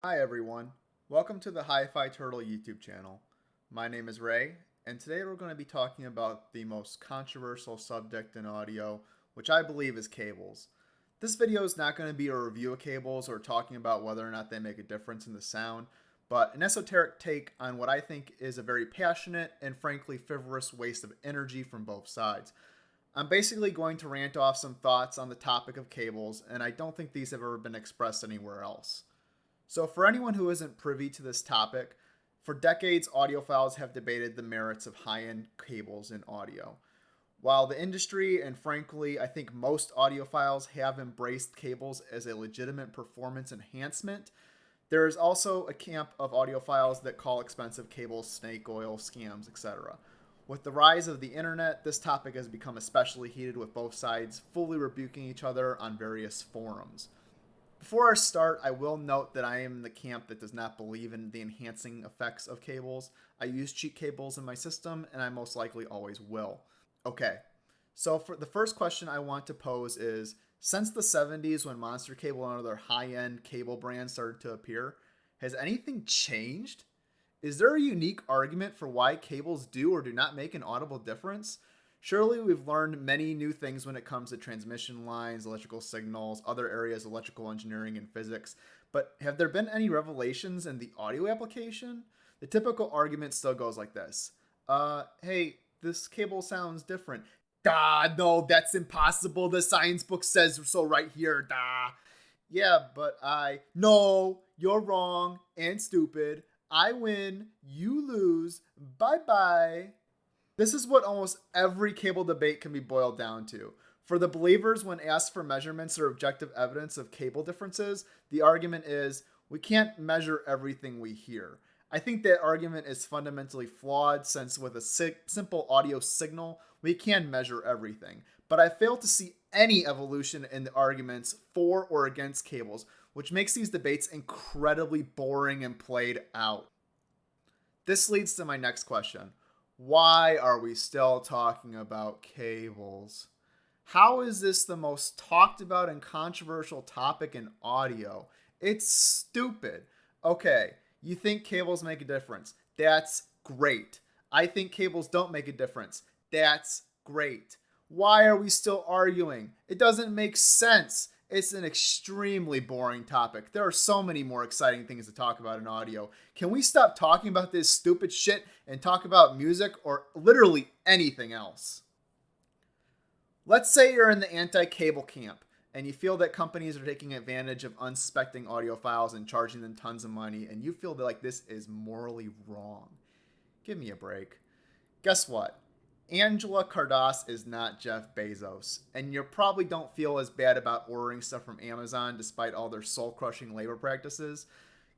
Hi everyone, welcome to the HiFi Turtle YouTube channel. My name is Ray, and today we're going to be talking about the most controversial subject in audio, which I believe is cables. This video is not going to be a review of cables or talking about whether or not they make a difference in the sound, but an esoteric take on what I think is a very passionate and frankly frivolous waste of energy from both sides. I'm basically going to rant off some thoughts on the topic of cables, and I don't think these have ever been expressed anywhere else. So, for anyone who isn't privy to this topic, for decades, audiophiles have debated the merits of high end cables in audio. While the industry, and frankly, I think most audiophiles have embraced cables as a legitimate performance enhancement, there is also a camp of audiophiles that call expensive cables snake oil, scams, etc. With the rise of the internet, this topic has become especially heated, with both sides fully rebuking each other on various forums. Before I start, I will note that I am in the camp that does not believe in the enhancing effects of cables. I use cheap cables in my system, and I most likely always will. Okay, so for the first question I want to pose is, since the 70s when Monster Cable and other high-end cable brands started to appear, has anything changed? Is there a unique argument for why cables do or do not make an audible difference? Surely we've learned many new things when it comes to transmission lines, electrical signals, other areas of electrical engineering and physics, but have there been any revelations in the audio application? The typical argument still goes like this. Hey, this cable sounds different. No, that's impossible. The science book says so right here. Yeah, but no, you're wrong and stupid. I win, you lose. Bye bye. This is what almost every cable debate can be boiled down to. For the believers, when asked for measurements or objective evidence of cable differences, the argument is we can't measure everything we hear. I think that argument is fundamentally flawed since with a simple audio signal, we can measure everything. But I fail to see any evolution in the arguments for or against cables, which makes these debates incredibly boring and played out. This leads to my next question. Why are we still talking about cables? How is this the most talked about and controversial topic in audio? It's stupid. Okay, you think cables make a difference. That's great. I think cables don't make a difference. That's great. Why are we still arguing? It doesn't make sense. It's an extremely boring topic. There are so many more exciting things to talk about in audio. Can we stop talking about this stupid shit and talk about music or literally anything else? Let's say you're in the anti-cable camp and you feel that companies are taking advantage of unsuspecting audiophiles and charging them tons of money, and you feel that like this is morally wrong. Give me a break. Guess what? Angela Cardas is not Jeff Bezos, and you probably don't feel as bad about ordering stuff from Amazon despite all their soul-crushing labor practices.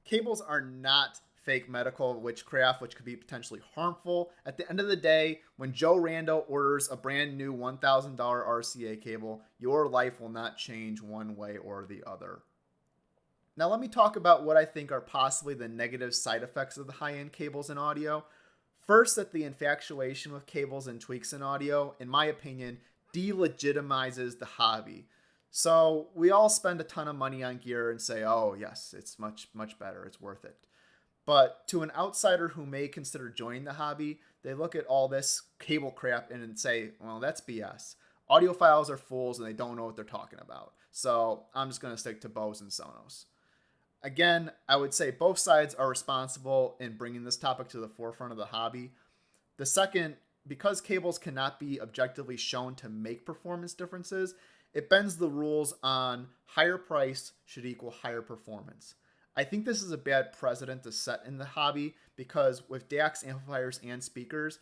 Cables are not fake medical witchcraft, which could be potentially harmful. At the end of the day, when Joe Rando orders a brand new $1,000 RCA cable, your life will not change one way or the other. Now let me talk about what I think are possibly the negative side effects of the high-end cables in audio. First, that the infatuation with cables and tweaks in audio, in my opinion, delegitimizes the hobby. So we all spend a ton of money on gear and say, oh yes, it's much, much better, it's worth it. But to an outsider who may consider joining the hobby, they look at all this cable crap and say, well, that's BS. Audiophiles are fools and they don't know what they're talking about. So I'm just going to stick to Bose and Sonos. Again, I would say both sides are responsible in bringing this topic to the forefront of the hobby. The second, because cables cannot be objectively shown to make performance differences, it bends the rules on higher price should equal higher performance. I think this is a bad precedent to set in the hobby because with DACs, amplifiers, and speakers,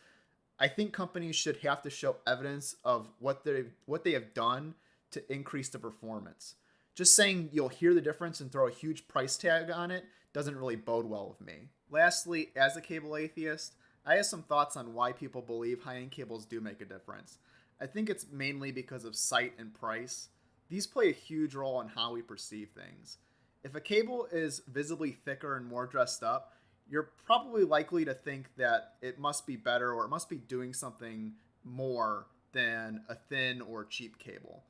I think companies should have to show evidence of what they have done to increase the performance. Just saying you'll hear the difference and throw a huge price tag on it doesn't really bode well with me. Lastly, as a cable atheist, I have some thoughts on why people believe high-end cables do make a difference. I think it's mainly because of sight and price. These play a huge role in how we perceive things. If a cable is visibly thicker and more dressed up, you're probably likely to think that it must be better or it must be doing something more than a thin or cheap cable.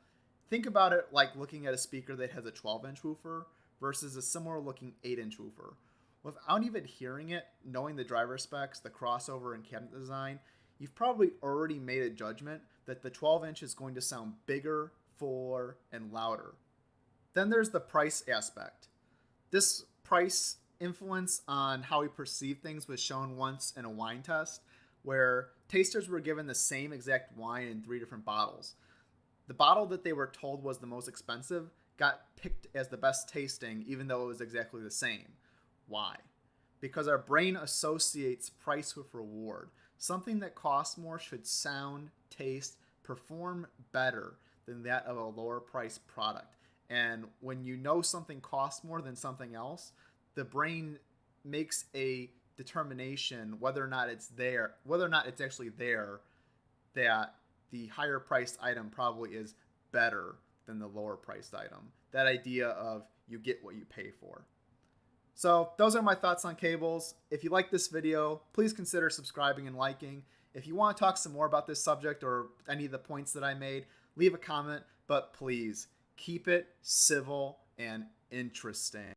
Think about it like looking at a speaker that has a 12-inch woofer versus a similar looking 8-inch woofer. Without even hearing it, knowing the driver specs, the crossover, and cabinet design, you've probably already made a judgment that the 12-inch is going to sound bigger, fuller, and louder. Then there's the price aspect. This price influence on how we perceive things was shown once in a wine test where tasters were given the same exact wine in 3 different bottles. The bottle that they were told was the most expensive got picked as the best tasting even though it was exactly the same. Why? Because our brain associates price with reward. Something that costs more should sound, taste, perform better than that of a lower priced product. And when you know something costs more than something else, the brain makes a determination whether or not it's actually there, that the higher priced item probably is better than the lower priced item. That idea of you get what you pay for. So those are my thoughts on cables. If you like this video, please consider subscribing and liking. If you want to talk some more about this subject or any of the points that I made, leave a comment, but please keep it civil and interesting.